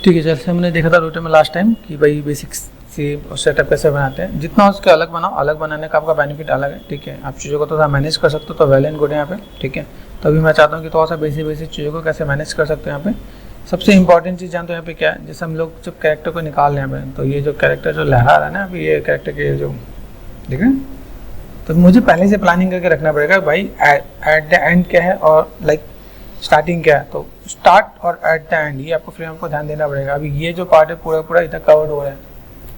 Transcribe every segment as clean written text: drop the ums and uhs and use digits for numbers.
ठीक है, जैसे हमने देखा था रोटे में लास्ट टाइम कि भाई बेसिक्स से सेटअप कैसे बनाते हैं, जितना उसके अलग बनाओ, अलग बनाने का आपका बेनिफिट अलग है। ठीक है, आप चीज़ों को थोड़ा मैनेज कर सकते हो तो वेल एंड गुड है यहाँ पे। ठीक है, तो अभी मैं चाहता हूँ कि थोड़ा सा बेसिक चीज़ों को कैसे मैनेज कर सकते हैं यहाँ पे। सबसे इंपॉर्टेंट चीज़ जानते हो यहाँ पे क्या है, जैसे हम लोग जब कैरेक्टर को निकाल रहे हैं यहाँ पे, तो ये जो कैरेक्टर जो लहरा रहा है ना अभी, ये कैरेक्टर के जो देख रहे हैं, तो मुझे पहले से प्लानिंग करके रखना पड़ेगा भाई एट द एंड क्या है और लाइक स्टार्टिंग क्या है। तो स्टार्ट और एट द एंड ये आपको फ्रेम को ध्यान देना पड़ेगा। अभी ये जो पार्ट है पूरा इतना कवर्ड हो रहा है।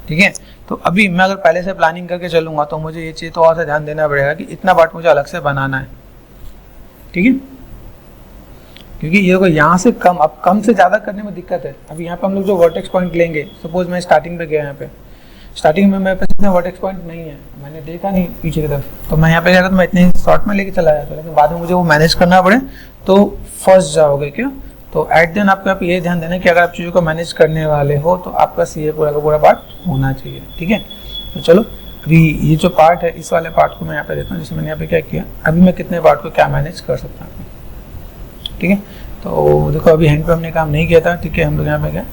ठीक है, तो अभी मैं अगर पहले से प्लानिंग करके चलूंगा तो मुझे ये चीज़ तो और से ध्यान देना पड़ेगा कि इतना पार्ट मुझे अलग से बनाना है। ठीक है, क्योंकि ये को यहाँ से कम, अब कम से ज़्यादा करने में दिक्कत है। अभी यहाँ पे हम लोग जो वर्टेक्स पॉइंट लेंगे, सपोज मैं स्टार्टिंग पे गया, यहाँ पे स्टार्टिंग में मेरे पास इतना वर्टेक्स पॉइंट नहीं है, मैंने देखा नहीं पीछे की तरफ, तो मैं यहाँ पे गया तो मैं इतने शॉर्ट में लेके चला जाता, लेकिन बाद में मुझे वो मैनेज करना पड़े तो फंस जाओगे क्या। तो एट देन आपको आप ये ध्यान देना कि अगर आप चीज़ों को मैनेज करने वाले हो तो आपका ये पूरा का पूरा पार्ट होना चाहिए। ठीक है, तो चलो अभी ये जो पार्ट है इस वाले पार्ट को मैं यहाँ पे देता हूँ। जैसे मैंने यहाँ पे क्या किया, अभी मैं कितने पार्ट को क्या मैनेज कर सकता हूँ। ठीक है, तो देखो अभी हैंड पे हमने काम नहीं किया था। ठीक है, हम लोग यहाँ पे क्या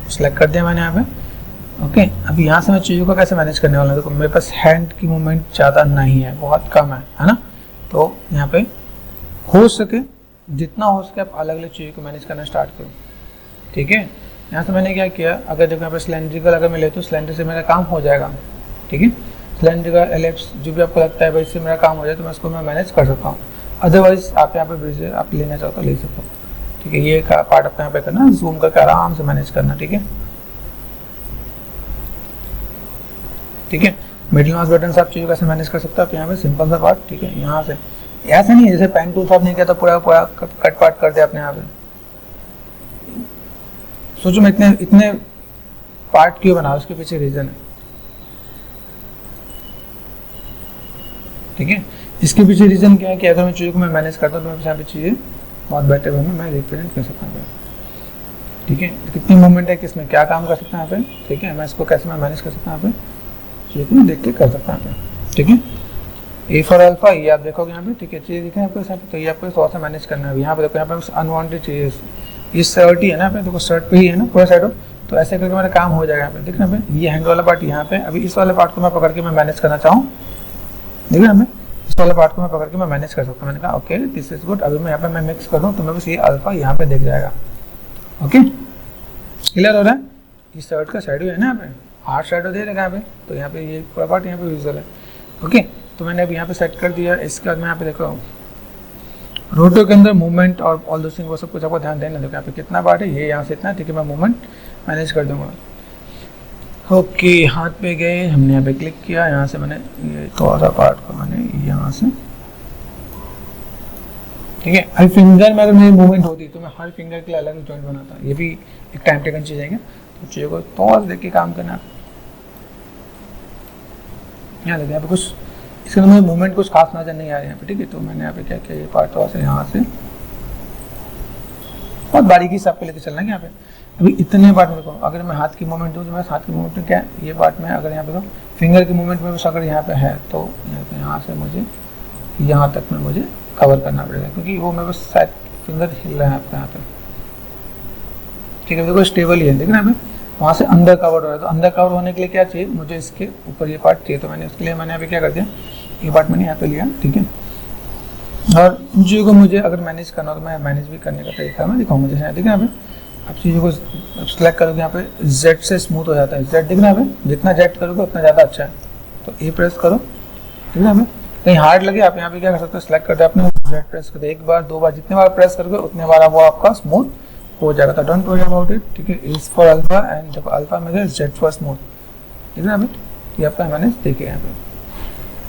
सिलेक्ट कर दिया मैंने यहाँ पे। ओके, अभी यहाँ से मैं चीज़ों को कैसे मैनेज करने वाला हूँ। देखो मेरे पास हैंड की मूवमेंट ज़्यादा नहीं है, बहुत कम है ना। तो यहाँ पे हो सके जितना हो सके आप अलग अलग चीज़ों को मैनेज करना स्टार्ट करो। ठीक है, यहाँ से मैंने क्या किया, अगर देखो यहाँ पे सिलेंड्रिकल अगर मैं लेता हूँ, सिलेंडर से मेरा काम हो जाएगा। ठीक है, सिलेंड्रिकल एलिप्स जो भी आपको लगता है भाई इससे मेरा काम हो जाए तो मैं इसको मैं मैनेज कर सकता हूँ। अदरवाइज आप यहाँ पे ब्रिज आप लेना चाहो तो ले सकते हो। ठीक है, ये पार्ट आपको यहाँ पे करना, जूम करके आराम से मैनेज करना। ठीक है, ठीक है, मिडिल माउस बटन से आप चीज़ों कैसे मैनेज कर सकते हो। आप यहाँ पे सिंपल सा पार्ट, ठीक है, यहाँ से ऐसा नहीं है जैसे पेन टूल साफ नहीं किया तो पूरा पूरा कट पार्ट कर दिया आपने यहाँ पे। सोचो मैं इतने पार्ट क्यों बना, उसके पीछे रीजन है। ठीक है, इसके पीछे रीजन क्या है कि अगर मैं चीज़ों को मैं मैनेज करता हूँ तो मैं यहाँ पे चीज़ें बहुत बेटर वे में मैं रिप्रेजेंट कर सकता हूँ। ठीक है, कितनी मूवमेंट है, किसमें क्या काम कर सकता है यहाँ पे। ठीक है, मैं इसको कैसे मैं मैनेज कर सकता हूँ यहाँ पे, चीज़ों को मैं देख के कर सकता हूँ यहाँ पे। ठीक है, ए फॉर अल्फा ये आप देखोगे यहाँ पे। ठीक है, चीज़ दिखे आपको यहाँ पे, तो ये आपको थोड़ा सा मैनेज करना है। यहाँ पे देखो, यहाँ पे अनवांटेड चीज़ ये शर्ट ही है ना, यहाँ पे देखो शर्ट पे ही है ना पूरा साइड, तो ऐसे करके मेरा काम हो जाएगा यहाँ पे। देखना यहाँ पे ये हैंड वाला पार्ट यहाँ पे, अभी इस वाले पार्ट को मैं पकड़ के मैं मैनेज करना चाहूँ, देखना यहाँ पे इस वाले पार्ट को मैं पकड़ के मैं मैनेज कर सकता हूँ। मैंने कहा ओके दिस इज गुड। अभी मैं यहाँ पे मैं मिक्स कर दूँ तो मैं बस ये अल्फा यहाँ पे दिख जाएगा। ओके, क्लियर हो रहा है। ये शर्ट का शेडो है ना, यहाँ पे हार्ड शेडो दे रखा है यहाँ पे, तो यहाँ पे ये पूरा पार्ट यहाँ पे विजुअल है। ओके, तो मैंने अभी यहाँ पे सेट कर दिया। इसके बाद मैं यहाँ पे देख रहा हूँ रोटो के अंदर मूवमेंट और ऑल दो थिंग वो सब कुछ आपको ध्यान देना। देखो यहाँ पे कितना पार्ट है, ये यहाँ से इतना। ठीक है, मैं मूवमेंट मैनेज कर दूंगा। ओके, हाथ पे गए, हमने यहाँ पे क्लिक किया, यहाँ से मैंने ये थोड़ा सा पार्ट को मैंने यहाँ से। ठीक है, हर फिंगर में अगर मेरी मूवमेंट होती तो मैं हर फिंगर के लिए अलग जॉइंट बनाता। ये भी एक टाइम टेकन चीज़ है, तो चीज़ों को थोड़ा सा देख के काम करना। यहाँ देखिए यहाँ पे कुछ इसके अंदर मुझे मूवमेंट कुछ खास नजर नहीं आ रही है यहाँ पे। ठीक है, तो मैंने यहाँ पे क्या किया, ये पार्ट थोड़ा सा यहाँ से बहुत बारीकी से आपको लेके चलना है यहाँ पे। अभी इतने पार्ट में देखो, अगर मैं हाथ की मूवमेंट दूँ तो मैं हाथ की मूवमेंट में क्या है, ये पार्ट में अगर यहाँ पे फिंगर की मूवमेंट में अगर यहाँ पे है तो यहाँ से मुझे यहाँ तक में मुझे कवर करना पड़ेगा, क्योंकि वो मेरे पास शायद फिंगर हिल रहा है आपका यहाँ पे। ठीक है, देखो स्टेबल ही है, देखना यहाँ पे वहाँ से अंदर कवर हो रहा है। तो अंदर कवर होने के लिए क्या चाहिए, मुझे इसके ऊपर ये पार्ट चाहिए, तो मैंने उसके लिए मैंने यहाँ पे क्या कर दिया, ये पार्ट मैंने यहाँ पे लिया। ठीक है, और इन चीज़ों को मुझे अगर मैनेज करना हो तो मैं मैनेज भी करने का तरीका मैं दिखाऊंगा। जैसे देखना यहाँ पे आप चीज़ों को सेलेक्ट करोगे, यहाँ पे जेड से स्मूथ हो जाता है। जेड देखना यहाँ पे, जितना जेड करोगे उतना ज़्यादा अच्छा है। तो ए प्रेस करो, ठीक है, यहाँ पे कहीं हार्ड लगे आप यहाँ पे क्या कर सकते हो, सेलेक्ट करते अपने जेड प्रेस करते, एक बार दो बार जितने बार प्रेस करोगे उतने बार वो आपका स्मूथ हो जाएगा। तो डोंट वरी अबाउट इट। ठीक है, इज फॉर अल्फा एंड जब अल्फा में जेड फॉर स्मूथ, ठीक है ना। अभी ये आपका मैंने देखे यहाँ पे।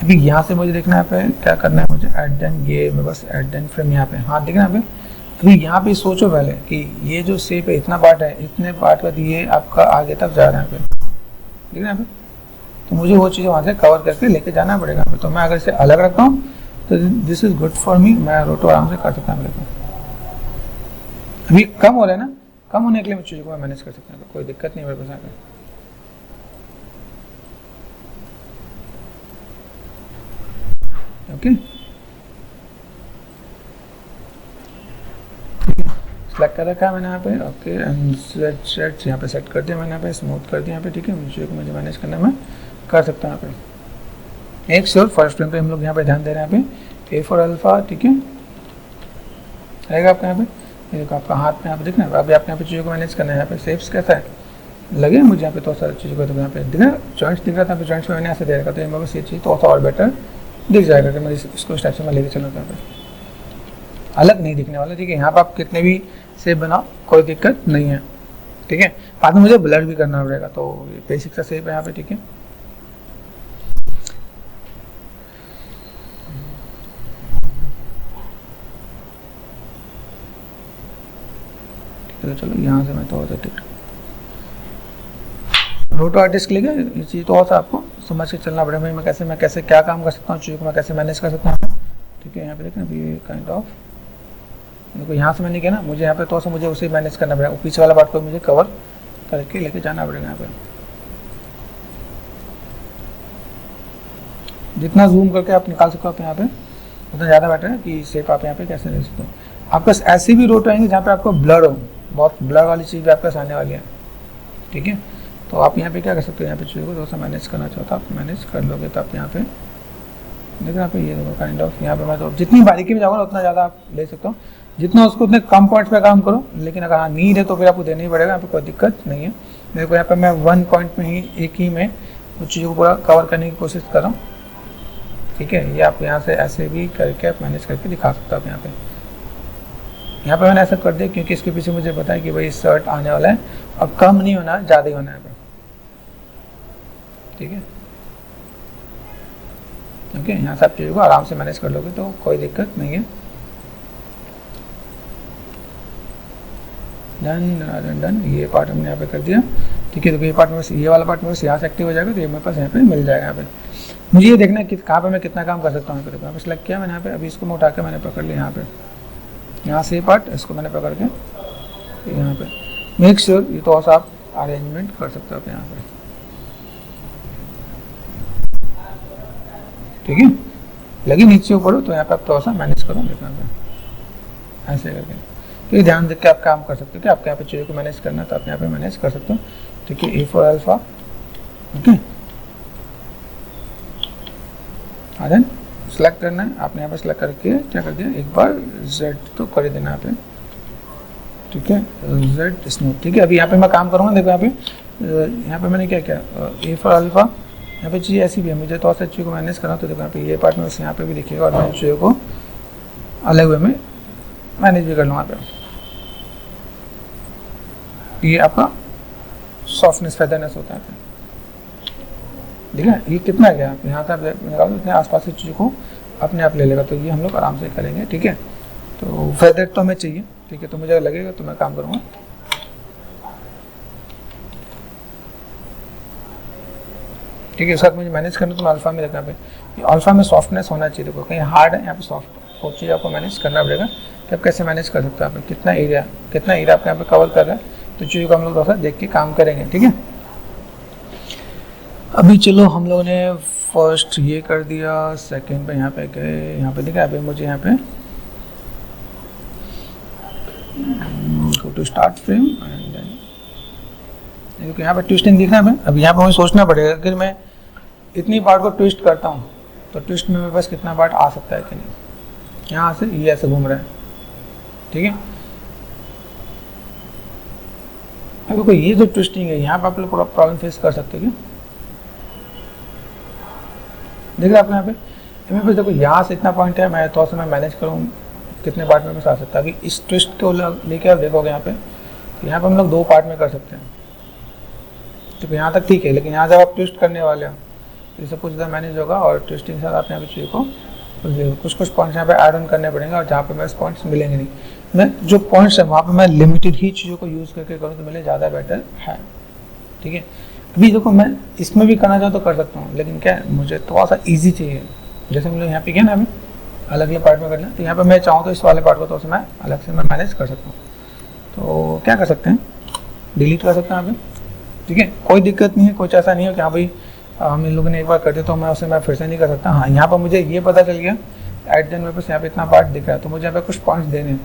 अभी यहाँ से मुझे देखना है यहाँ पे क्या करना है, मुझे एट देन ये मैं बस एट देन फ्रेम यहाँ पे, हाँ देखना यहाँ पे। अभी यहाँ पे सोचो पहले कि ये जो शेप है इतना पार्ट है, इतने पार्ट का ये आपका आगे तक जा रहा है यहाँ पे, ठीक है यहाँ पे। तो मुझे वो चीज़ वहाँ से कवर करके लेके जाना पड़ेगा यहाँ पे। तो मैं अगर इसे अलग रखता हूँ तो this is good for me, मैं रोटो आराम से कर सकता हूँ। अभी कम हो रहा है ना, कम होने के लिए मैं चीज़ों को मैं मैनेज कर सकता हूँ, कोई दिक्कत नहीं मेरे पास। ओके, ठीक है, सेलेक्ट कर रखा है मैंने यहाँ पे, ओके, एंड सेट यहाँ पे सेट कर दिया मैंने, यहाँ पे स्मूथ कर दिया यहाँ पे, ठीक है। मुझे मैनेज करना मैं कर सकता हूँ यहाँ पे। एक श्योर फर्स्ट फ्रेम पे हम लोग यहाँ पे ध्यान दे रहे हैं, यहाँ पे A फॉर अल्फा, ठीक है, रहेगा आपका यहाँ पे। ये देखो आपका हाथ में यहाँ पे दिख रहा है। अभी आपने यहाँ पे चीज़ों को मैनेज करना है। यहाँ पे शेप्स कैसा है लगे मुझे यहाँ पे तो सारी चीज़ों को, तो यहाँ पे दिख रहा है जॉइंट्स दिख रहा था, जॉइंट्स में मैंने ऐसे दे रखा, तो ये बस ये चीज़ तो और बेटर दिख जाएगा कि मैं इसको इस टाइप से मैं लेके चलूँ, यहाँ पे अलग नहीं दिखने वाला, ठीक है। यहाँ पर आप कितने भी शेप बनाओ कोई दिक्कत नहीं है, ठीक है। बाद में मुझे ब्लर भी करना पड़ेगा, तो बेसिक सा शेप है यहाँ पे, ठीक है। तो चलो यहाँ से मैं तो ठीक रोटो आर्टिस्ट के लिए ये चीज़ तो और आपको समझ के चलना पड़ेगा भाई, मैं कैसे क्या काम कर सकता हूँ, चीज़ों को मैं कैसे मैनेज कर सकता हूँ, ठीक है। यहाँ पे देखना अभी काइंड ऑफ देखो यहाँ से मैंने किया ना, मुझे यहाँ पे तो मुझे उसे मैनेज करना पड़ेगा, पीछे वाला पार्ट को मुझे कवर करके लेके जाना पड़ेगा। यहाँ पे जितना जूम करके आप निकाल सको आप यहाँ पे उतना ज़्यादा बेटर है कि शेप आप यहाँ पे कैसे ले सकते हो। आपके पास ऐसी भी रोटो आएंगे जहाँ पे आपको ब्लर हो, बहुत ब्लर वाली चीज़ भी आपके पास आने वाली है, ठीक है। तो आप यहाँ पे क्या कर सकते हो, यहाँ पे चीज़ों को थोड़ा सा मैनेज करना चाहता आप मैनेज कर लोगे, तो आप यहाँ पे देखो यहाँ पे ये देखो काइंड ऑफ यहाँ पे मैं तो जितनी बारीकी में जाऊँगा उतना ज़्यादा आप ले सकता हूँ, जितना उसको उतने कम पॉइंट्स पे काम करो, लेकिन अगर हाँ नीड है तो फिर आपको देना ही पड़ेगा, यहाँ पे कोई दिक्कत नहीं है। मेरे को यहाँ पे मैं 1 पॉइंट में ही एक ही में कुछ चीज़ों को पूरा कवर करने की कोशिश कर रहा हूँ, ठीक है। ये आप यहाँ से ऐसे भी करके आप मैनेज करके दिखा सकते हो। आप यहाँ पे मैंने ऐसा कर दिया क्योंकि इसके पीछे मुझे पता है कि भाई शर्ट आने वाला है और कम नहीं होना ज़्यादा ही होना है, ठीक है। ओके, यहाँ से आप चीज़ों को आराम से मैनेज कर लोगे तो कोई दिक्कत नहीं है। डन ये पार्ट हमने यहाँ पे कर दिया, ठीक है। तो ये पार्ट में ये वाला पार्ट में यहाँ से एक्टिव हो जाएगा, तो ये मेरे पास यहाँ पे मिल जाएगा। यहाँ पे मुझे ये देखना है कि कहाँ पे मैं कितना काम कर सकता हूँ। यहाँ पे सेलेक्ट किया मैंने, यहाँ पे अभी इसको मैं उठा के मैंने पकड़ लिया, यहाँ से ये पार्ट इसको मैंने पकड़ के यहाँ पे मेक श्योर ये तो और आप अरेंजमेंट कर सकते हो आप यहाँ पे, ठीक है। लगी नीचे ऊपर हो तो यहाँ पे आप थोड़ा सा मैनेज करो, देखना पे ऐसे करके, तो ये ध्यान देकर आप काम कर सकते हो कि आपके यहाँ पे चीज़ों को मैनेज करना है तो आप यहाँ पे मैनेज कर सकते हो, ठीक है। A for alpha, okay, then select करना है आपने, यहाँ पे सेलेक्ट करके क्या कर दिया, एक बार Z तो कर देना यहाँ पे, ठीक है, Z स्मूथ, ठीक है। अभी यहाँ पे मैं काम करूँगा, देखो यहाँ पे मैंने क्या किया, A फॉर अल्फा, यहाँ पे चीज़ ऐसी भी है, मुझे तो और चीज़ों को मैनेज करना, तो देखो यहाँ पे ये पार्ट में यहाँ पे भी देखिएगा और मैं चीज़ों को अलग वे में मैनेज भी कर लूँगा। यहाँ पे ये आपका सॉफ्टनेस फेदरनेस होता है, ठीक है। ये कितना गया यहाँ से आप निकालो, इतने आसपास की चीज़ों को अपने आप ले लेगा, तो ये हम लोग आराम से करेंगे, ठीक है। तो फेदर तो हमें चाहिए, ठीक है, तो मुझे लगेगा तो मैं काम करूँगा, ठीक है। इसका मुझे मैनेज करना तो मैं अल्फा में रखना पे, अल्फा में सॉफ्टनेस होना चाहिए, देखो कहीं हार्ड है यहाँ पे सॉफ्ट, वो चीज़ आपको मैनेज करना पड़ेगा कि आप कैसे मैनेज कर सकते हो, आप कितना एरिया आपके यहाँ पे कवर कर रहा है, तो चीज़ों को हम लोग थोड़ा सा देख के काम करेंगे, ठीक है। अभी चलो हम लोगों ने फर्स्ट ये कर दिया, सेकेंड पे यहाँ पे गए, यहाँ पे देखा अभी मुझे यहाँ पे go to start frame and then देखो यहाँ पे ट्विस्टिंग दिख रहा है हमें। अब यहाँ पे मुझे सोचना पड़ेगा अगर मैं इतनी पार्ट को ट्विस्ट करता हूँ तो ट्विस्ट में मेरे पास कितना पार्ट आ सकता है कि नहीं। यहाँ से ये ऐसे घूम रहा है, ठीक है। अब देखो ये जो ट्विस्टिंग है यहाँ पे आप लोग प्रॉब्लम फेस कर सकते हो क्या, देख रहे आप यहाँ पे मेरे पास देखो यहाँ से इतना पॉइंट है, मैं थोड़ा सा मैं मैनेज करूँ कितने पार्ट में आ सकता है। अभी इस ट्विस्ट को लेके आप देखोगे यहाँ पे, तो यहाँ पे हम लोग 2 पार्ट में कर सकते हैं, तो यहाँ तक ठीक है। लेकिन यहाँ जब आप ट्विस्ट करने वाले हो तो सब कुछ ज़्यादा मैनेज होगा और ट्विस्टिंग के साथ आप यहाँ पे चीज़ को कुछ पॉइंट्स यहाँ पे ऐड ऑन करने पड़ेंगे, और जहाँ पे मेरे पॉइंट्स मिलेंगे नहीं, मैं जो पॉइंट्स है वहाँ पे मैं लिमिटेड ही चीज़ों को यूज़ करके करूँ तो मेरे ज़्यादा बेटर है, ठीक है। अभी देखो मैं इसमें भी करना चाहूँ तो कर सकता हूँ, लेकिन क्या है मुझे थोड़ा सा ईजी चाहिए। जैसे हम लोग यहाँ पे किया ना हमें अलग अलग पार्ट में करना, तो यहाँ पे मैं चाहूँ तो इस वाले पार्ट को तो मैं अलग से मैं मैनेज कर सकता हूँ। तो क्या कर सकते हैं, डिलीट कर सकते हैं यहाँ पे, ठीक है, कोई दिक्कत नहीं है। कुछ ऐसा नहीं है कि हाँ भाई हम इन लोगों ने एक बार कर दिया तो मैं फिर से नहीं कर सकता। हाँ यहाँ पर मुझे ये पता चल गया एट देन मेरे पास यहाँ पे इतना पार्ट दिख रहा है, तो मुझे यहाँ पे कुछ पॉइंट्स देने हैं,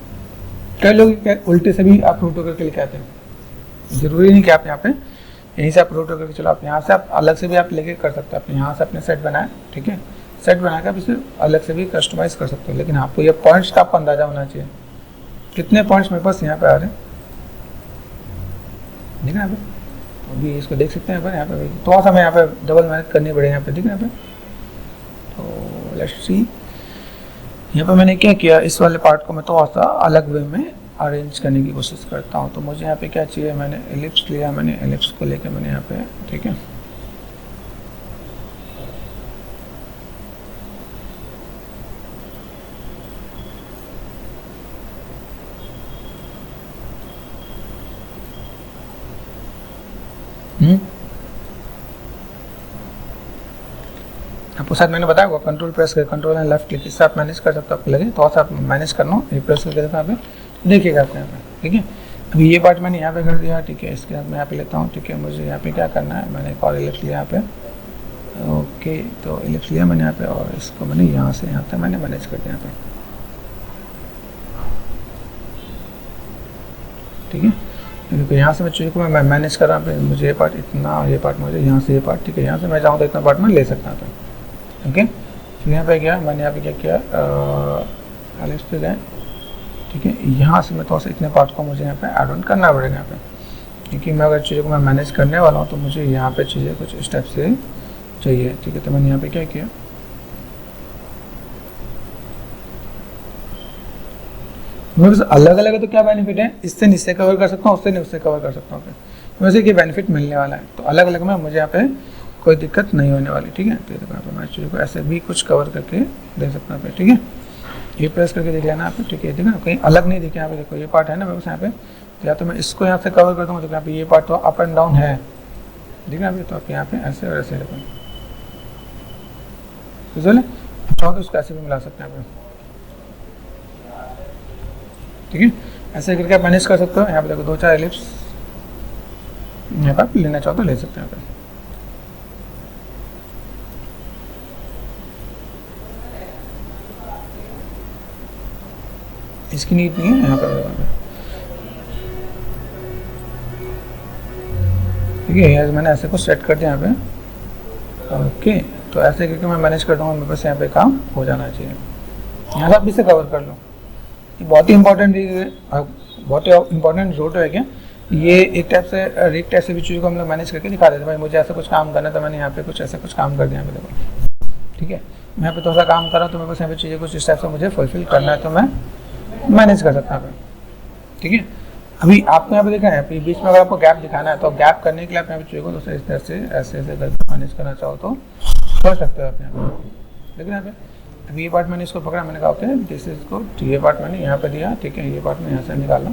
कई लोग क्या उल्टे से भी आप रूट होकर के लेके आते हैं, जरूरी नहीं कि आप यहाँ पे यहीं से आप रूट होकर के चलो, आप यहाँ से आप अलग से भी आप लेके कर सकते हो। आपने यहाँ से अपने सेट बनाए, ठीक है, सेट बना के आप इसे अलग से भी कस्टमाइज कर सकते हो, लेकिन आपको ये पॉइंट्स का आपको अंदाजा होना चाहिए कितने पॉइंट्स मेरे पास यहाँ पे आ रहे हैं, ठीक है यहाँ पे। अभी इसको देख सकते हैं यहाँ पे थोड़ा सा हमें यहाँ पे डबल मेहनत करनी पड़ेगी यहाँ पे, ठीक है यहाँ पे। तो लेट्स सी यहाँ पे मैंने क्या किया, इस वाले पार्ट को मैं थोड़ा सा अलग वे में अरेंज करने की कोशिश करता हूँ। तो मुझे यहाँ पे क्या चाहिए, मैंने एलिप्स लिया, मैंने एलिप्स को लेकर मैंने यहाँ पे, ठीक है, आपको शायद मैंने बताया होगा कंट्रोल प्रेस कर, कंट्रोल एंड लेफ्ट क्लिक, इससे आप मैनेज कर सकते हो। आपको लगे थोड़ा सा आप मैनेज करना, ये प्रेस करके देखो यहाँ पे, देखिएगा आप यहाँ पे, ठीक है। अभी ये पार्ट मैंने यहाँ पे कर दिया, ठीक है, इसके बाद मैं यहाँ पे लेता हूँ, ठीक है। मुझे यहाँ पे क्या करना है, मैंने एक और एलिप्स लिया यहाँ पे, ओके, तो एलिप्स लिया मैंने यहाँ पे और इसको मैंने यहाँ से यहाँ तक मैंने मैनेज कर दिया यहाँ पे, ठीक है। क्योंकि यहाँ से मैं चीज़ को मैं मैनेज कर रहा हूँ, मुझे ये पार्ट इतना और ये पार्ट मुझे यहाँ से ये पार्ट, ठीक है, यहाँ से मैं चाहूँ तो इतना पार्ट मैं ले सकता हूँ, ओके। फिर यहाँ पे गया, मैंने यहाँ पे क्या किया, एलिप्स पे गए, ठीक है। यहाँ से मैं थोड़ा सा इतने पार्ट को मुझे यहाँ पे ऐड ऑन करना पड़ेगा यहाँ पे, क्योंकि मैं अगर चीज़ों को मैं मैनेज करने वाला हूँ तो मुझे यहाँ पे चीज़ें कुछ स्टेप से चाहिए, ठीक है। तो मैंने यहाँ पे क्या किया, मेरे अलग अलग है तो क्या बेनिफिट है, इससे नीचे कवर कर सकता हूँ, उससे उससे कवर कर सकता हूँ, फिर मुझे ये बेनिफिट मिलने वाला है। तो अलग अलग में मुझे यहाँ पे कोई दिक्कत नहीं होने वाली, ठीक है। तो देखो यहाँ पे मैं चीज़ों को ऐसे भी कुछ कवर करके दे सकता हूँ, ठीक है। ये प्रेस करके देख लेना आप, ठीक है, ठीक है, कहीं अलग नहीं दिखे यहाँ पे। देखो ये पार्ट है ना मेरे पास यहाँ पे, तो या तो मैं इसको यहाँ से कवर कर दूँगा, तो यहाँ पे ये पार्ट तो अप एंड डाउन है, ठीक है। अभी तो आप यहाँ पे ऐसे और ऐसे देखो, चलो चाहो तो इसको ऐसे भी मिला सकते हैं यहाँ पे, ठीक है। ऐसे करके आप मैनेज कर सकते हो। यहाँ पे देखो 2-4 एलिप्स यहाँ पे लेना चाहो तो ले सकते हैं यहाँ पे। इसकी नीड नहीं है यहाँ पर, ठीक है। यार मैंने ऐसे कुछ सेट कर दिया यहाँ पे, ओके। तो ऐसे करके मैं मैनेज कर दूँगा, मेरे पास यहाँ पे काम हो जाना चाहिए। यहाँ से आप इसे कवर कर लो, ये बहुत ही इंपॉर्टेंट रूट है क्या। ये एक टाइप से रिक टाइप से भी चीज़ों को हम लोग मैनेज करके दिखा देते हैं। भाई मुझे ऐसा कुछ काम करना है तो मैंने यहाँ पे कुछ ऐसा कुछ काम कर दिया यहाँ पे, देखो, ठीक है। मैं यहाँ पे थोड़ा सा काम कर रहा हूँ तो मेरे पास यहाँ पे चीज़ें कुछ इस टाइप से मुझे फुलफिल करना है तो मैं मैनेज कर सकता हूँ, ठीक है। अभी आपको यहाँ पे देखा है, बीच में अगर आपको गैप दिखाना है तो गैप करने के लिए आप यहाँ पे चीज़ों को दूसरे इस तरह से ऐसे ऐसे करके मैनेज करना चाहो तो कर सकते हो आप यहाँ पे। लेकिन यहाँ पे अभी ये पार्ट मैंने इसको पकड़ा, मैंने कहा ओके दिस इज गुड, ये पार्ट मैंने यहाँ पे दिया, ठीक है। ये पार्ट मैं यहाँ से निकाला,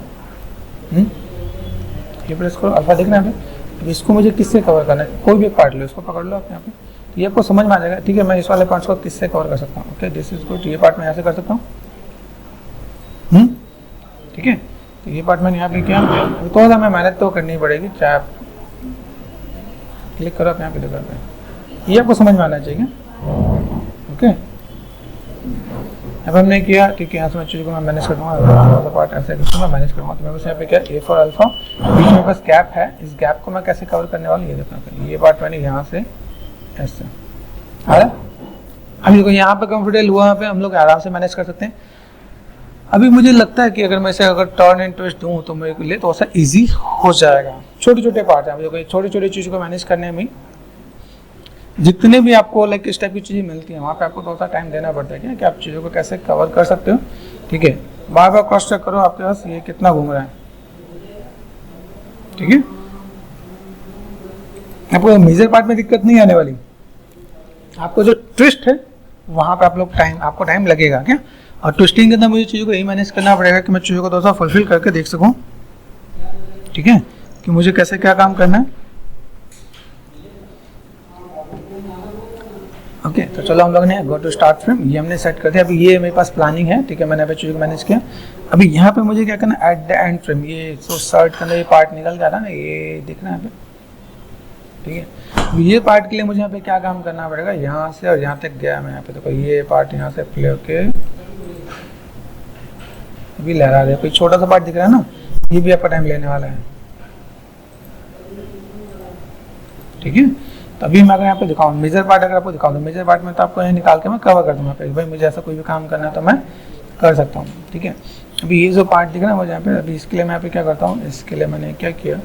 ये प्रेस करो, अल्फा देखना है। अभी इसको मुझे किससे कवर करना है, कोई भी पार्ट लो, इसको पकड़ लो आप यहाँ पे, तो ये आपको समझ में आ जाएगा, ठीक है। मैं इस वाले पार्ट्स को किससे कवर कर सकता हूँ, ओके दिस इज गुड, ये पार्ट मैं यहाँ से कर सकता हूँ, ठीक है। तो ये पार्ट मैंने यहाँ पे किया, तो मैं मेहनत तो करनी पड़ेगी, चाहे आप क्लिक करो आप यहाँ पे देखो, ये आपको समझ में आना चाहिए, ओके। अब हमने किया, ठीक है। यहाँ से मैं चीज़ को मैं मैनेज करूँगा, पार्ट ऐसे मैं मैनेज करूँगा। तो मेरे पास यहाँ पे क्या ए फॉर अल्फा, बीच में बस गैप है, इस गैप को मैं कैसे कवर करने वाला हूँ ये देखना। ये पार्ट मैंने यहाँ से ऐसे अभी देखो यहाँ पे कंफर्टेबल हुआ, यहाँ पे हम लोग आराम से मैनेज कर सकते हैं। अभी मुझे लगता है कि अगर मैं इसे अगर टर्न एंड ट्विस्ट दूँ तो मेरे लिए थोड़ा सा ईजी हो जाएगा। छोटे छोटे पार्ट हैं, देखो छोटी छोटी चीज़ों को मैनेज करने में जितने भी आपको लाइक इस टाइप की चीज़ें मिलती हैं वहाँ पे आपको थोड़ा सा टाइम देना पड़ता है क्या, कि आप चीज़ों को कैसे कवर कर सकते हो, ठीक है। बार बार क्रॉस चेक करो आपके पास ये कितना घूम रहा है, ठीक है। आपको मेजर पार्ट में दिक्कत नहीं आने वाली, आपको जो ट्विस्ट है वहाँ पे आप लोग आपको टाइम लगेगा क्या। और ट्विस्टिंग के अंदर मुझे चीज़ों को यही मैनेज करना पड़ेगा कि मैं चीज़ों को थोड़ा सा फुलफिल करके देख सकूँ, ठीक है, कि मुझे कैसे क्या काम करना है, ओके। तो चलो हम लोग ने गो टू स्टार्ट फ्रेम ये हमने सेट कर दिया। अभी ये मेरे पास प्लानिंग है, ठीक है, मैंने अभी चीज़ों को मैनेज किया। अभी यहाँ पे मुझे क्या करना है, एट द एंड फ्रेम, ये सो शर्ट के अंदर ये पार्ट निकल गया था ना, ये दिखना है यहाँ पे, ठीक है। ये पार्ट के लिए मुझे यहाँ पे क्या काम करना पड़ेगा, यहाँ से और यहाँ तक गया मैं यहाँ पे, तो ये पार्ट यहाँ से प्ले होके अभी लहरा रहे, कोई छोटा सा पार्ट दिख रहा है ना, ये भी आपका टाइम लेने वाला है, ठीक है। तो अभी मैं अगर यहाँ पे दिखाऊँ मेजर पार्ट, अगर आपको दिखाऊँ तो मेजर पार्ट में तो आपको यहाँ निकाल के मैं कवर कर दूँगा, भाई मुझे ऐसा कोई भी काम करना है तो मैं कर सकता हूँ, ठीक है। अभी ये जो पार्ट दिख रहा है मुझे यहाँ पे, अभी इसके लिए मैं यहाँ पे क्या करता हूँ, इसके लिए मैंने क्या किया,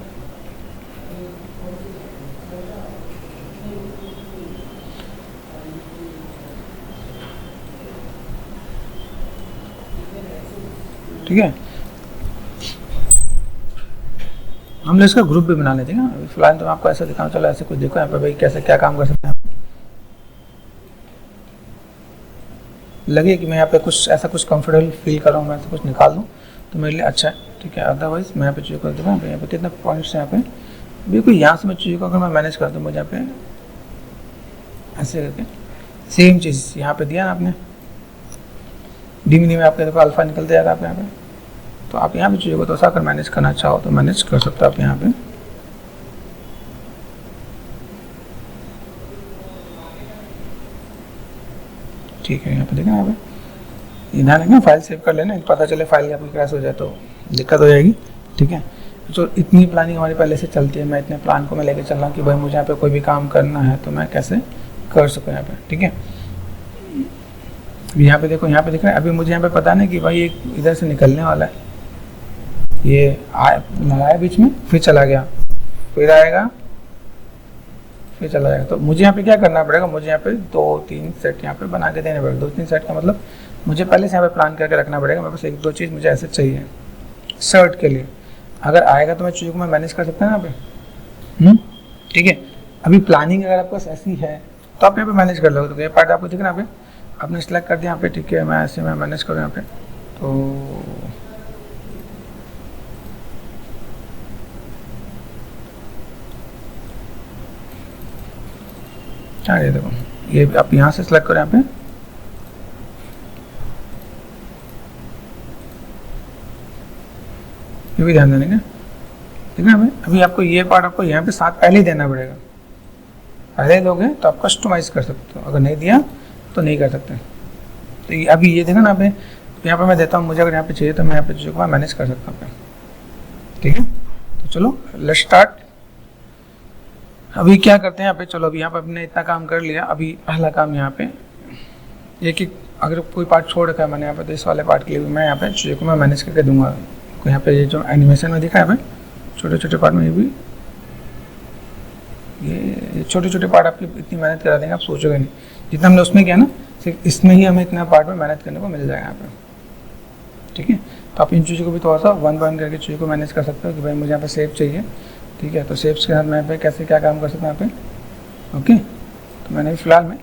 ठीक है, हम लोग इसका ग्रुप भी बना लेते हैं ना। अभी फिलहाल तो मैं आपको ऐसा दिखाऊँ, चलो ऐसे कुछ देखो यहाँ पे भाई कैसे क्या काम कर सकते हैं। लगे कि मैं यहाँ पे कुछ ऐसा कुछ कंफर्टेबल फील कर रहा हूँ, मैं ऐसा कुछ निकाल दूँ तो मेरे लिए अच्छा है, ठीक है। अदरवाइज मैं यहाँ पे चीज़ों को देखा यहाँ पे कितने पॉइंट्स हैं, यहाँ पे बिल्कुल यहाँ से मैं चीज़ों को अगर मैं मैनेज करता हूँ, मुझे यहाँ पे ऐसे करके सेम चीज़ यहाँ पे दिया ना आपने, धीमे आपके देखो अल्फा निकलते जाएगा आप यहाँ पे, तो आप यहाँ पे चीज़ों को तो अगर मैनेज करना चाहो तो मैनेज कर सकते हो आप यहाँ पे, ठीक है। यहाँ पे देखना, यहाँ पे ध्यान रखना फाइल सेव कर लेना, पता चले फाइल आपकी क्रैश हो जाए तो दिक्कत हो जाएगी, ठीक है। तो इतनी प्लानिंग हमारी पहले से चलती है, मैं इतने प्लान को मैं लेके चल रहा हूँ कि भाई मुझे यहाँ पे कोई भी काम करना है तो मैं कैसे कर सकूँ यहाँ पे, ठीक है। अभी यहाँ पे देखो, यहाँ पे दिख रहा है, अभी मुझे यहाँ पे पता नहीं कि भाई एक इधर से निकलने वाला है, ये लगाया बीच में फिर चला गया, फिर आएगा फिर चला जाएगा, तो मुझे यहाँ पे क्या करना पड़ेगा, मुझे यहाँ पे 2-3 सेट यहाँ पे बना के देने पड़ेगा। 2-3 सेट का मतलब मुझे पहले से यहाँ पे प्लान करके रखना पड़ेगा, मेरे पास 1-2 चीज़ मुझे ऐसे चाहिए शर्ट के लिए, अगर आएगा तो मैं चीज़ों को मैं मैनेज कर सकता हूँ यहाँ पे, ठीक है। अभी प्लानिंग अगर आपके पास ऐसी है तो आप यहाँ पे मैनेज कर लोगे, तो ये पार्ट आपको दिख रहा है यहाँ पे, आपने सेलेक्ट कर दिया यहाँ पे, ठीक है। मैं ऐसे मैं मैनेज करूँ यहाँ पे, तो क्या ये देखो, ये आप यहाँ से सेलेक्ट करो यहाँ पे, ये भी ध्यान देने का, ठीक है। अभी आपको ये पार्ट आपको यहाँ पे साथ पहले ही देना पड़ेगा, पहले दोगे तो आप कस्टमाइज कर सकते हो, अगर नहीं दिया तो नहीं कर सकते। तो अभी ये देखो ना यहाँ पे मैं देता हूँ, मुझे अगर यहाँ पे चाहिए तो मैं यहाँ पे चीज़ों को मैं मैनेज कर सकता हूँ, ठीक है। तो चलो लेट्स स्टार्ट। अभी क्या करते हैं यहाँ पे, चलो अभी यहाँ पे हमने इतना काम कर लिया। अभी पहला काम यहाँ पे एक अगर कोई पार्ट छोड़ रखा है मैंने यहाँ पे, तो इस वाले पार्ट के लिए मैं यहाँ पे चीज़ों को मैं मैनेज करके दूंगा। यहाँ पे ये जो एनिमेशन में दिखा है यहाँ पे छोटे छोटे पार्ट में, ये भी ये छोटे छोटे पार्ट आपकी इतनी मेहनत करा देंगे आप सोचोगे नहीं, जितना हमने उसमें किया ना सिर्फ इसमें ही हमें इतना पार्ट में मेहनत करने को मिल जाएगा यहाँ पे, ठीक है। तो आप इन चीज़ों को भी थोड़ा सा 1 करके चीज़ों को मैनेज कर सकते हो कि भाई मुझे यहाँ पे सेव चाहिए, ठीक है। तो सेव्स के साथ मैं यहाँ पे कैसे क्या काम कर सकता हूँ यहाँ पे, ओके। तो मैंने फिलहाल में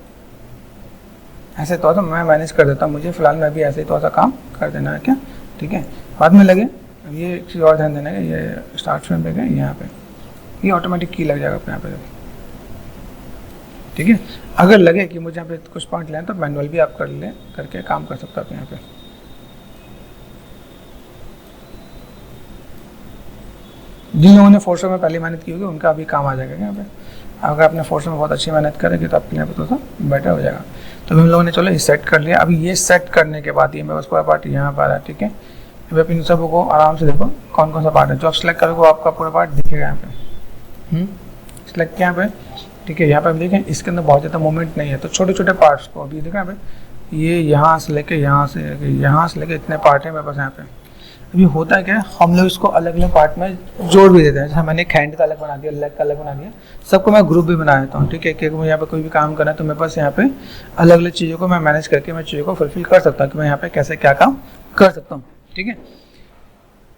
ऐसे थोड़ा सा मैं मैनेज कर देता हूँ, मुझे फिलहाल में भी ऐसे ही थोड़ा सा काम कर देना है क्या, ठीक है। बाद में लगे अब ये एक चीज़ और ध्यान देना है, ये स्टार्ट फ्रेम पे गए यहाँ पे, ये ऑटोमेटिक की लग जाएगा अपने यहाँ पे, ठीक है। अगर लगे कि मुझे यहाँ पे कुछ पॉइंट लें तो मैनुअल भी आप करके काम कर सकते हो आप यहाँ पे। जिन लोगों ने फोर्सर में पहले मेहनत की होगी उनका अभी काम आ जाएगा यहाँ पे। अगर आपने फोर्सर में बहुत अच्छी मेहनत करेंगे तो आपके यहाँ पे थोड़ा सा बेटर हो जाएगा। तो हम लोगों ने चलो ये सेट कर लिया। अभी ये सेट करने के बाद ये मेरे पास पूरा पार्ट यहाँ पर आ रहा है, ठीक है। अभी आप इन सबको आराम से देखो कौन कौन सा पार्ट है जो आप सेलेक्ट करोगे आपका पूरा पार्ट दिखेगा यहाँ पे। सेलेक्ट किया यहाँ पे, ठीक है। यहाँ पे हम देखें इसके अंदर बहुत ज़्यादा मूवमेंट नहीं है, तो छोटे छोटे पार्ट्स को अभी देखा यहाँ पे, ये यहाँ से लेके यहाँ से लेके इतने पार्ट है मेरे पास यहाँ पे। अभी होता है क्या, हम लोग इसको अलग अलग पार्ट में जोड़ भी देते हैं। जैसे मैंने एक हैंड का अलग बना दिया, लेग का अलग बना दिया, सबको मैं ग्रुप भी बना देता हूँ, ठीक है। क्योंकि मुझे यहाँ पे कोई भी काम करना है तो मेरे पास यहाँ पे अलग अलग चीज़ों को मैं मैनेज करके मैं चीज़ों को फुलफिल कर सकता हूँ कि मैं यहाँ पे कैसे क्या काम कर सकता हूँ, ठीक है।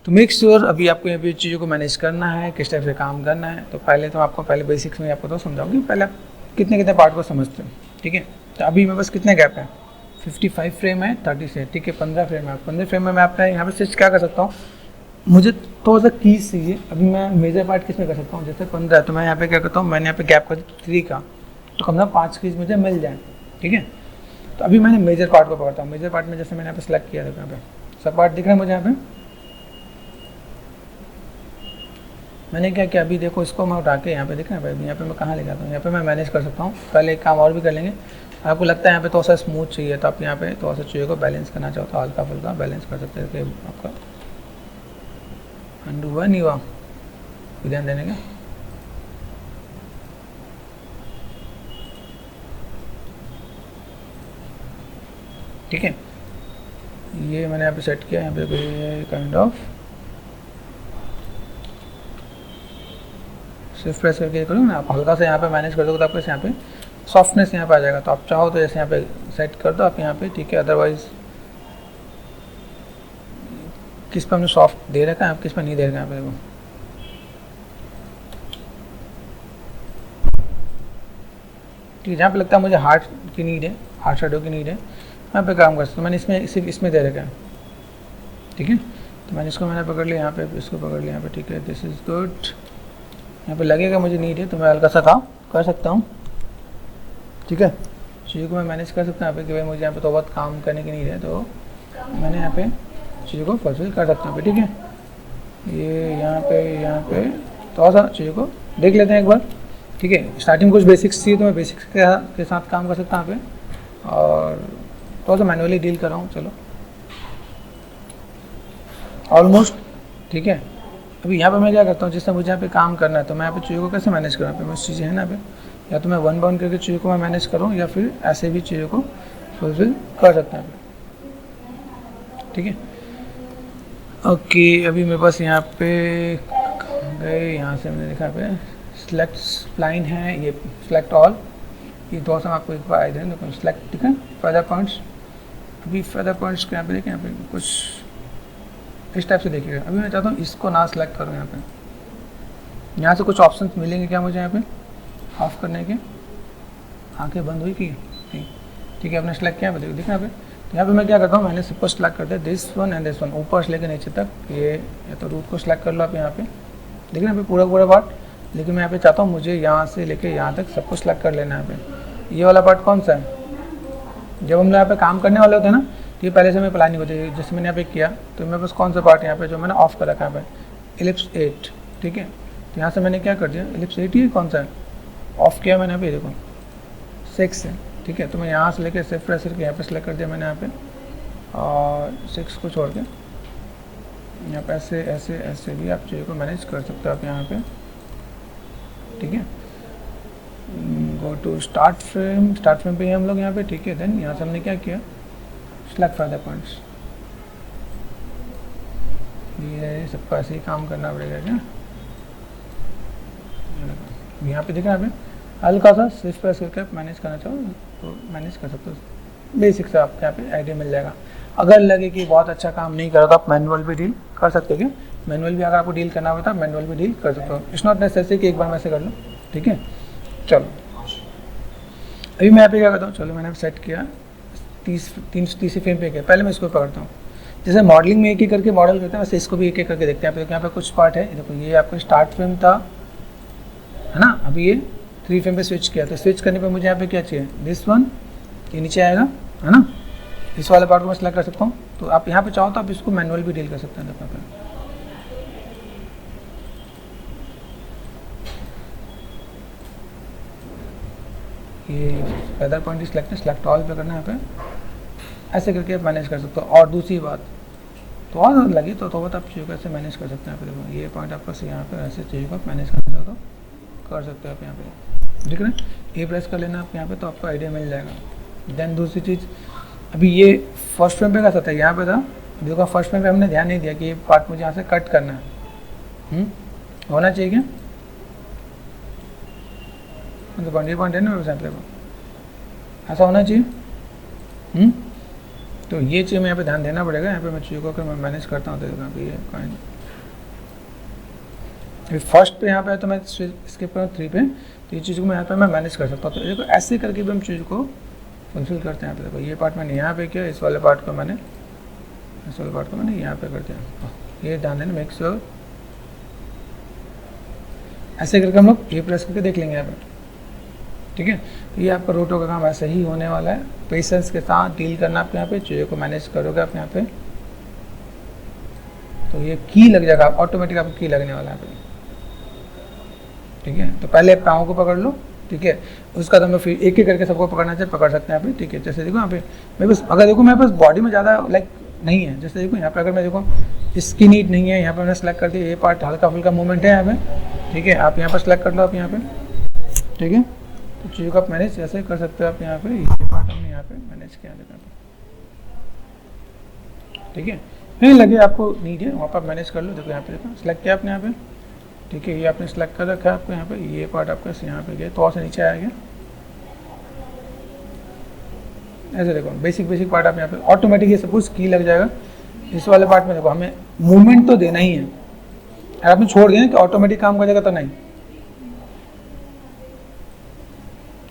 तो मेक श्योर अभी आपको यहाँ पे चीज़ों को मैनेज करना है, किस टाइप से काम करना है। तो पहले तो आपको पहले बेसिक्स में आपको तो समझाऊंगी, पहले आप कितने कितने पार्ट को समझते हो, ठीक है। तो अभी मेरे पास कितने गैप है, 55 फ्रेम है 30 से, ठीक है। 15 फ्रेम है, 15 फ्रेम में मैं अपना यहाँ पे स्विच क्या कर सकता हूँ, मुझे थोड़ा सा कीज चाहिए। अभी मैं मेजर पार्ट किस में कर सकता हूँ, जैसे 15 है तो मैं यहाँ पे क्या करता हूँ, मैंने यहाँ पे गैप कर 3 का, तो कम से कम 5 कीज मुझे मिल जाए, ठीक है। तो अभी मैंने मेजर पार्ट को पकड़ता हूँ। मेजर पार्ट में जैसे मैंने यहाँ पे सेलेक्ट किया था, यहाँ पे सब पार्ट दिख रहा है मुझे यहाँ पे। मैंने क्या किया, अभी देखो इसको मैं उठा के यहाँ पे देखना, यहाँ पे मैं कहाँ ले जाता हूँ, यहाँ पे मैं मैनेज कर सकता हूँ। पहले एक काम और भी कर लेंगे। आपको लगता है यहाँ पे थोड़ा सा स्मूथ चाहिए तो आप यहाँ पे थोड़ा सा चीज़ों को बैलेंस करना चाहो तो हल्का फुल्का बैलेंस कर सकते हैं कि आपका अंडू हुआ नहीं हुआ, ध्यान देने का। ठीक है, ये मैंने यहाँ पे सेट किया, यहाँ पे कोई काइंड ऑफ शिफ्ट प्रेस करके करूँ ना, आप हल्का से यहाँ पे मैनेज कर दोगे तो आपको यहाँ पे सॉफ्टनेस यहाँ पे आ जाएगा। तो आप चाहो तो जैसे यहाँ पे सेट कर दो आप यहाँ पे, ठीक है। अदरवाइज किस पे हमने सॉफ्ट दे रखा है, आप किस पे नहीं दे रखा है, यहाँ पे देखो। ठीक है, जहाँ पे लगता है मुझे हार्ड की नीड है, हार्ड शेडो की नीड है, यहाँ पे काम कर सकता हूँ। मैंने इसमें सिर्फ इसमें दे रखा है, ठीक है। तो मैंने इसको मैंने पकड़ लिया, यहाँ पे इसको पकड़ लिया, यहाँ पे, ठीक है। This is good. यहाँ पे लगेगा मुझे नीड है तो मैं हल्का सा काम कर सकता हूँ, ठीक है। चीज़ों को मैं मैनेज कर सकता हूँ यहाँ पे कि भाई मुझे यहाँ पे तो बहुत काम करने की नीड है, तो मैंने यहाँ पे चीज़ों को फुलफिल कर सकता हूँ, ठीक है। ये यहाँ पे थोड़ा सा चीज़ों को देख लेते हैं एक बार, ठीक है। स्टार्टिंग कुछ बेसिक्स थी तो मैं बेसिक्स के साथ काम कर सकता हूँ यहाँ पे, और थोड़ा सा मैनुअली डील कर रहा हूँ, चलो ऑलमोस्ट, ठीक है। अभी यहाँ पे मैं क्या करता हूँ, जिससे मुझे यहाँ पे काम करना है तो मैं यहाँ पे चीज़ों को कैसे मैनेज करूँ, यहाँ पे मैं चीज़ें हैं ना यहाँ पे, या तो मैं वन बाउंड करके चीज़ों को मैं मैनेज करूँ या फिर ऐसे भी चीज़ों को फुलफिल कर सकता हूँ, ठीक है। ओके, अभी मेरे पास यहाँ पे गए, यहाँ से मैंने देखा पे सिलेक्ट स्प्लाइन है, ये सिलेक्ट ऑल, ये दो से आपको एक बार आइडिया देखो सिलेक्ट, ठीक है। फेदर पॉइंट्स, अभी फेदर पॉइंट्स को यहाँ पे देखें, यहाँ पे कुछ इस टाइप से देखिएगा। अभी मैं चाहता हूँ इसको ना सेलेक्ट करूँ, यहाँ पे यहाँ से कुछ ऑप्शंस मिलेंगे क्या मुझे यहाँ पे ऑफ करने के, आंखें बंद हुई की, ठीक है। आपने सेलेक्ट किया, देखना यहाँ पे। तो यहाँ पे मैं क्या करता हूँ, मैंने सबको सेलेक्ट करते हैं this one and this one, ऊपर से लेकर नीचे तक। ये या तो रूट को सिलेक्ट कर लो आप यहाँ पे, देखना यहाँ पे पूरा पार्ट। लेकिन मैं यहाँ पे चाहता हूँ मुझे यहाँ से लेकर यहाँ तक सबको सिलेक्ट कर लेना है। यहाँ पे ये वाला पार्ट कौन सा है, जब हम यहाँ पे काम करने वाले होते हैं ना, तो ये पहले से मैं प्लानिंग होती है। जैसे मैंने यहाँ पे किया तो मेरे पास कौन सा पार्ट यहाँ पे जो मैंने ऑफ कर रखा है, यहाँ पे इलिप्स 8, ठीक है। तो यहाँ से मैंने क्या कर दिया, इलिप्स 8 ये कौन सा है ऑफ किया मैंने, यहाँ पे देखो 6 है, ठीक है। तो मैं यहाँ से लेकर शिफ्ट प्रेस करके यहाँ पे सेलेक्ट कर दिया मैंने यहाँ पे, और 6 को छोड़ के यहाँ पे ऐसे ऐसे ऐसे भी आप चीज़ों को मैनेज कर सकते हो आप यहाँ पे, ठीक है। गो टू स्टार्ट फ्रेम पे ही हम लोग यहाँ पे, ठीक है। देन यहाँ से हमने क्या किया, सेलेक्ट फेदर पॉइंट्स, ये सबको ऐसे ही काम करना पड़ेगा क्या। यहाँ पे देखा यहाँ पे हल्का सा स्विच प्रेस करके आप मैनेज करना चाहो तो मैनेज कर सकते हो, बेसिक से आपको यहाँ पे आइडिया मिल जाएगा। अगर लगे कि बहुत अच्छा काम नहीं कर रहा तो आप मैनुअल भी डील कर सकते हो, क्या मैनुअल भी अगर आपको डील करना होता है मैनुअल भी डील कर सकते हो। इट्स नॉट नेसेसरी कि एक बार मैं ऐसे कर लूँ, ठीक है। चलो अभी मैं यहाँ पे क्या करता हूँ, चलो मैंने सेट किया 30 फ्रेम पे किया। पहले मैं इसको पकड़ता हूँ, जैसे मॉडलिंग में एक ही करके मॉडल करते हैं वैसे इसको भी एक एक करके देखते हैं। यहाँ पे कुछ पार्ट है, देखो ये आपका स्टार्ट फ्रेम था, है ना। अभी ये 3 फ्रेम पे स्विच किया, तो स्विच करने पे मुझे यहाँ पे क्या चाहिए, दिस वन, ये नीचे आएगा, है ना। इस वाले पार्ट को मैं सेलेक्ट कर सकता हूँ। तो आप यहाँ पे चाहो तो आप इसको मैनुअल भी डील कर सकते हैं। देखो ये फेदर पॉइंट सेलेक्ट ऑल पे करना है, यहाँ पे ऐसे करके आप मैनेज कर सकते हो। और दूसरी बात तो और लगी तो बहुत आप चीज़ों को ऐसे मैनेज कर सकते हैं। यहाँ पे देखो ये पॉइंट आपका से यहाँ पे ऐसे चीज़ों को आप मैनेज करना चाहो तो कर सकते हो आप यहाँ पे, ठीक है। ये प्रेस कर लेना आप यहाँ पे तो आपको आइडिया मिल जाएगा। देन दूसरी चीज़, अभी ये फर्स्ट फ्रेम पे कैसा था, यहाँ पे था, देखो फर्स्ट फ्रेम पे हमने ध्यान नहीं दिया कि ये पार्ट मुझे यहाँ से कट करना है, होना चाहिए क्या, मतलब बाउंड्री पॉइंट है ना एग्जाम्पल को ऐसा होना चाहिए। तो ये चीज़ में यहाँ पे ध्यान देना पड़ेगा। यहाँ पे मैं चीज़ों को अगर मैं मैनेज करता हूँ तो यहाँ पे ये पॉइंट फर्स्ट पे यहाँ पे है तो मैं स्किप करूँ 3 पे, तो ये चीज़ को मैं यहाँ पे मैं मैनेज कर सकता हूँ। तो देखो ऐसे करके भी हम चीज़ को फुलफिल करते हैं। यहाँ पे देखो ये पार्ट मैंने यहाँ पे किया, इस वाले पार्ट को मैंने यहाँ पे कर दिया। ये ध्यान देना, मेक श्योर ऐसे करके हम लोग ये प्रेस करके देख लेंगे यहाँ पे, ठीक है। तो ये आपका रोटो का काम ऐसे ही होने वाला है। पेशेंस के साथ डील करना आप यहाँ पे, चीज़ों को मैनेज करोगे आप यहाँ पे तो ये की लग जाएगा, ऑटोमेटिक आपको की लगने वाला है यहाँ पे। ठीक है। तो पहले पाँव को पकड़ लो, ठीक है, उसका तो हम लोग फिर एक एक करके सबको पकड़ना चाहिए, पकड़ सकते हैं यहाँ पे, ठीक है। जैसे देखो यहाँ पे मेरे पास, अगर देखो मेरे पास बॉडी में ज़्यादा लाइक नहीं है, जैसे देखो यहाँ पे अगर मैं देखो स्किन नीट नहीं है, यहाँ पे मैंने सेलेक्ट कर दिया, ये पार्ट हल्का फुल्का मूवमेंट है यहाँ पे, ठीक है। आप यहाँ पर सेलेक्ट कर लो आप यहाँ पे, ठीक है। तो चीज़ों को आप मैनेज ऐसे कर सकते हो आप यहाँ पे, ये पार्ट हमने यहाँ पे मैनेज किया देखा, ठीक है। नहीं लगे आपको नीड है वहाँ पर मैनेज कर लो, देखो यहाँ पे देखो सेलेक्ट किया आपने यहाँ पे, ठीक है। ये आपने सेलेक्ट कर रखा है आपको यहाँ पे, ये पार्ट आपका यहाँ पे गया, थोड़ा सा नीचे आ गया, ऐसे देखो बेसिक पार्ट आप यहाँ पे ऑटोमेटिक ये सब कुछ की लग जाएगा। इस वाले पार्ट में देखो हमें मूवमेंट तो देना ही है, अगर आपने छोड़ दिया कि ऑटोमेटिक काम कर जाएगा तो नहीं,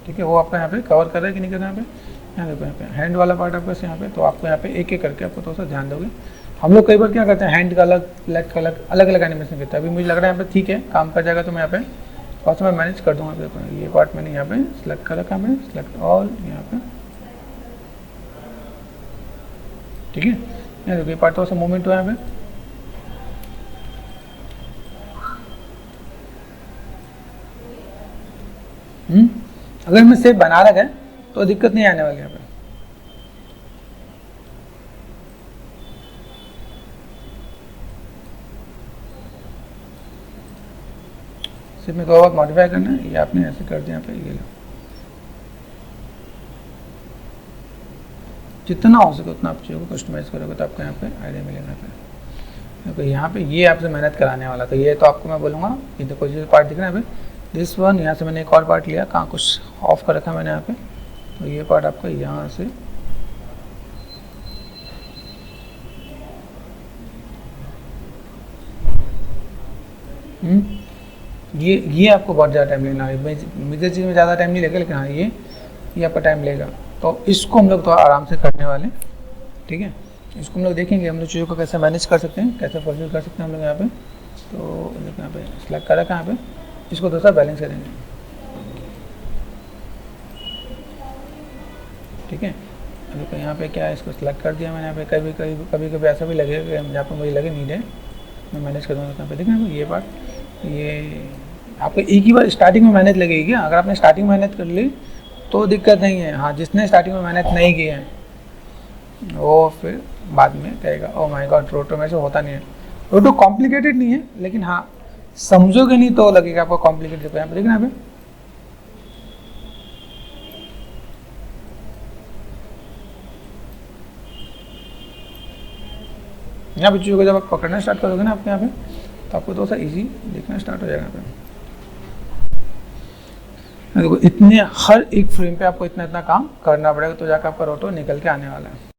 ठीक है। वो आपका यहाँ पे कवर कर रहा है कि नहीं कर रहा है यहाँ पे, यहाँ देखो यहाँ पे हैंड वाला पार्ट आपका यहाँ पे, तो आपको यहाँ पे एक एक करके आपको थोड़ा सा ध्यान दोगे। हम लोग कई बार क्या करते हैं हैंड का अलग, लेग का अलग, अलग अलग एनिमेशन करते हैं। अभी मुझे लग रहा है यहाँ पे ठीक है काम कर जाएगा, तो मैं यहाँ पे और मैं मैनेज कर दूँगा। देखो ये पार्ट मैंने यहाँ पे सेलेक्ट कर रखा है, मैंने सेलेक्ट ऑल यहाँ पे, ठीक है। यहाँ देखो ये पार्ट थोड़ा सा मूवमेंट हुआ यहाँ पे, अगर मैं सेप बना रखा है तो दिक्कत नहीं आने वाली यहाँ पे। सिर्फ में थोड़ा बहुत मॉडिफाई करना है, ये आपने ऐसे कर दिया यहाँ पे, ये लो जितना हो सके उतना आप चीज़ों को कस्टमाइज़ करोगे तो आपको यहाँ पे आइडिया मिलेगा। यहाँ पे देखो यहाँ पे ये आपसे मेहनत कराने वाला, तो ये तो आपको मैं बोलूँगा कि देखो जो पार्ट दिख रहा है यहाँ पे दिस वन, यहाँ से मैंने एक और पार्ट लिया, कहाँ कुछ ऑफ कर रखा मैंने यहाँ पे, तो ये पार्ट आपका यहाँ से ये आपको बहुत ज़्यादा टाइम लेना है, मेजर चीज़ में ज़्यादा टाइम नहीं लेगा, लेकिन हाँ ये आपका टाइम लेगा। तो इसको हम लोग तो आराम से करने वाले, ठीक है। इसको हम लोग देखेंगे हम लोग चीज़ों को कैसे मैनेज कर सकते हैं, कैसे फॉर्चून कर सकते हैं हम लोग यहाँ पे। तो यहाँ पे सेलेक्ट कर रखा है यहाँ पे, इसको थोड़ा सा बैलेंस करेंगे, ठीक है। अभी यहाँ पे क्या है, इसको सेलेक्ट कर दिया मैंने यहाँ पे। कभी ऐसा भी लगेगा जहाँ पर मुझे लगे नीड है, मैं मैनेज कर दूँगा यहाँ पे। देखिए ये पार्ट, ये आपको एक ही बार स्टार्टिंग में मेहनत लगेगी क्या, अगर आपने स्टार्टिंग में मेहनत कर ली तो दिक्कत नहीं है। हाँ जिसने स्टार्टिंग में मेहनत नहीं की है वो फिर बाद में कहेगा ओ माय गॉड रोटो में से होता नहीं है। रोटो कॉम्प्लिकेटेड नहीं है, लेकिन हाँ समझोगे नहीं तो लगेगा आपको कॉम्प्लिकेटेड। यहाँ पे देखना यहाँ पे चीज़ों को जब आप पकड़ना स्टार्ट करोगे ना आपके यहाँ पे, तो आपको थोड़ा सा इजी दिखना स्टार्ट हो जाएगा यहाँ पे। देखो इतने हर एक फ्रेम पे आपको इतना काम करना पड़ेगा, तो जाकर आपका रोटो निकल के आने वाला है।